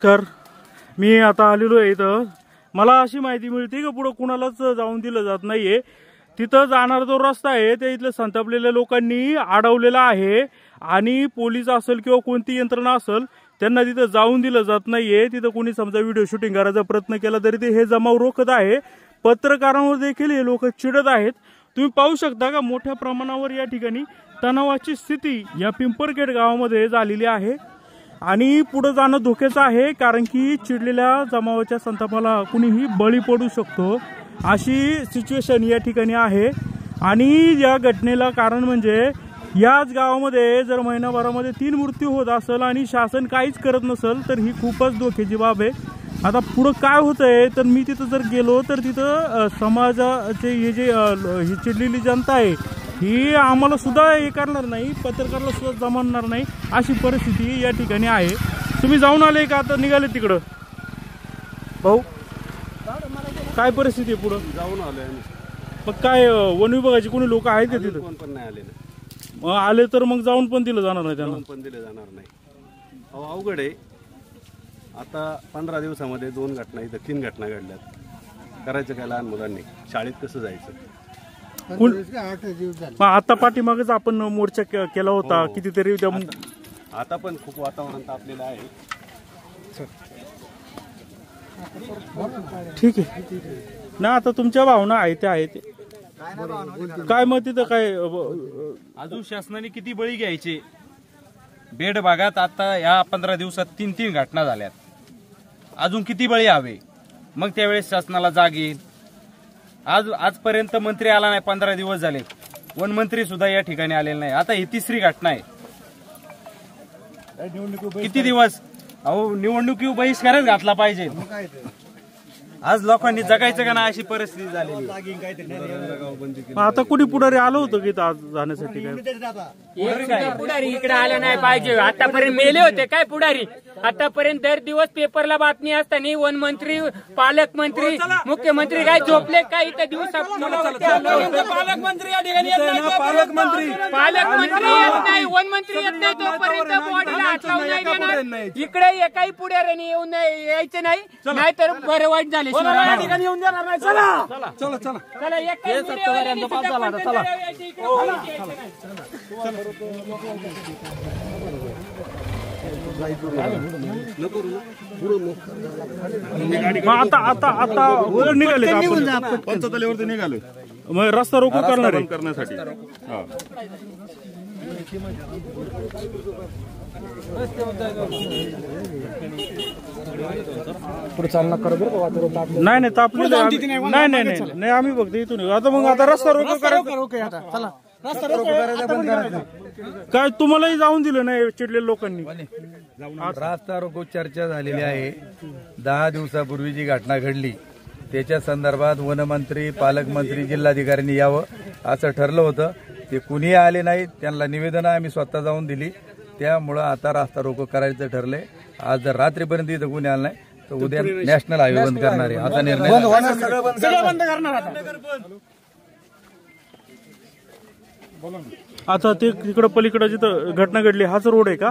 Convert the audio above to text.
नमस्कार. मी आता आलेलो आहे इथं. मला अशी माहिती मिळते की पुढे कुणालाच जाऊन दिलं जात नाहीये. तिथं जाणारा जो रस्ता आहे ते इथल्या संतापलेल्या लोकांनी अडवलेला आहे आणि पोलीस असेल किंवा कोणती यंत्रणा असेल त्यांना तिथं जाऊन दिलं जात नाहीये. तिथं कोणी समजा व्हिडिओ शूटिंग करायचा प्रयत्न केला तरी ते हे जमाव रोखत आहे. पत्रकारांवर देखील हे लोक चिडत आहेत. तुम्ही पाहू शकता का मोठ्या प्रमाणावर या ठिकाणी तणावाची स्थिती या पिंपरखेड गावामध्ये झालेली आहे आणि पुढे जाणं धोक्याचं आहे, कारण की चिडलेल्या जमावाच्या संतापाला कुणीही बळी पडू शकतो अशी सिच्युएशन या ठिकाणी आहे. आणि या घटनेला कारण म्हणजे याच गावामध्ये जर महिनाभरामध्ये 3 मृत्यू होत असेल आणि शासन काहीच करत नसेल तर ही खूपच धोक्याची बाब आहे. आता पुढं काय होतंय तर मी तिथं जर गेलो तर तिथं समाजाचे हे जे ही चिडलेली जनता आहे ही आम्हाला सुद्धा हे करणार नाही, पत्रकाराला सुद्धा जमणार नाही अशी परिस्थिती या ठिकाणी आहे. तुम्ही जाऊन आले का आता निघाले तिकडं भाऊ? काय परिस्थिती आहे पुढं? जाऊन आलोय. मग काय वन विभागाचे कोणी लोक आहेत का तिथं? कोण पण नाही आले ना. मग आले तर मग जाऊन पण दिलं जाणार नाही त्यांना? पण दिले जाणार नाही. अवघड आहे. आता 15 दिवसामध्ये 2 घटना इथं 3 घटना घडल्यात. करायचं काय लहान मुलांनी? शाळेत कसं जायचं? आता पाठीमागच आपण मोर्चा केला होता कितीतरी. आता पण खूप वातावरण तापलेलं आहे. ठीक आहे ना. आता तुमच्या भावना आहे त्या आहेत काय मग तिथं काय अजून शासनाने किती बळी घ्यायचे? बेड भागात आता या 15 दिवसात 3 घटना झाल्यात. अजून किती बळी हवे? मग त्यावेळेस शासनाला जाग येईल. आजपर्यंत मंत्री आला नाही. 15 दिवस झाले. वन मंत्री सुद्धा या ठिकाणी आलेला नाही. आता ही 3री घटना आहे. किती दिवस? अहो निवडणुकी बहिष्कारच घातला पाहिजे. आज लोकांनी जगायचं का ना अशी परिस्थिती झालेली. आता कुणी पुढारी आलं होतं की आज जाण्यासाठी? काय पुढारी इकडे आलं नाही पाहिजे. आतापर्यंत मेले होते काय पुढारी? आतापर्यंत दर दिवस पेपरला बातमी असताना वन मंत्री, पालकमंत्री, मुख्यमंत्री काय झोपले काय? इथं दिवसा पालकमंत्री या ठिकाणी पालकमंत्री येत नाही, वन मंत्री येत नाही तोपर्यंत बॉडीला हात लावून नाही देणार. इकडे एकाही पुढाऱ्याने येऊन यायचं नाही, नाहीतर बरं वाईट झाले या ठिकाणी येऊन देणार नाही. चला चला चला चला. आता आता आता निघाले पंचतलेवरती निघालोय. मग रस्ता रोको करणार करण्यासाठी. नाही नाही तापलेलं नाही नाही नाही आम्ही बघतो इथून. आता मग आता रस्ता रोको करायचा. काय तुम्हालाही जाऊन दिलं नाही चिडलेल्या लोकांनी? रस्ता रोको चर्चा झालेली आहे. 10 दिवसापूर्वी जी घटना घडली त्याच्या संदर्भात वनमंत्री, पालकमंत्री, जिल्हाधिकाऱ्यांनी यावं असं ठरलं होतं. ते कुणीही आले नाही. त्यांना निवेदन आम्ही स्वतः जाऊन दिली. त्यामुळं आता रस्ता रोको करायचं ठरलंय. आज जर रात्रीपर्यंत इथं कुणी आलं नाही तर उद्या नॅशनल हायवे बंद करणार आहे. असा निर्णय बंद करणार. आता ते तिकडं पलीकडं जिथं घटना घडली हाच रोड आहे का?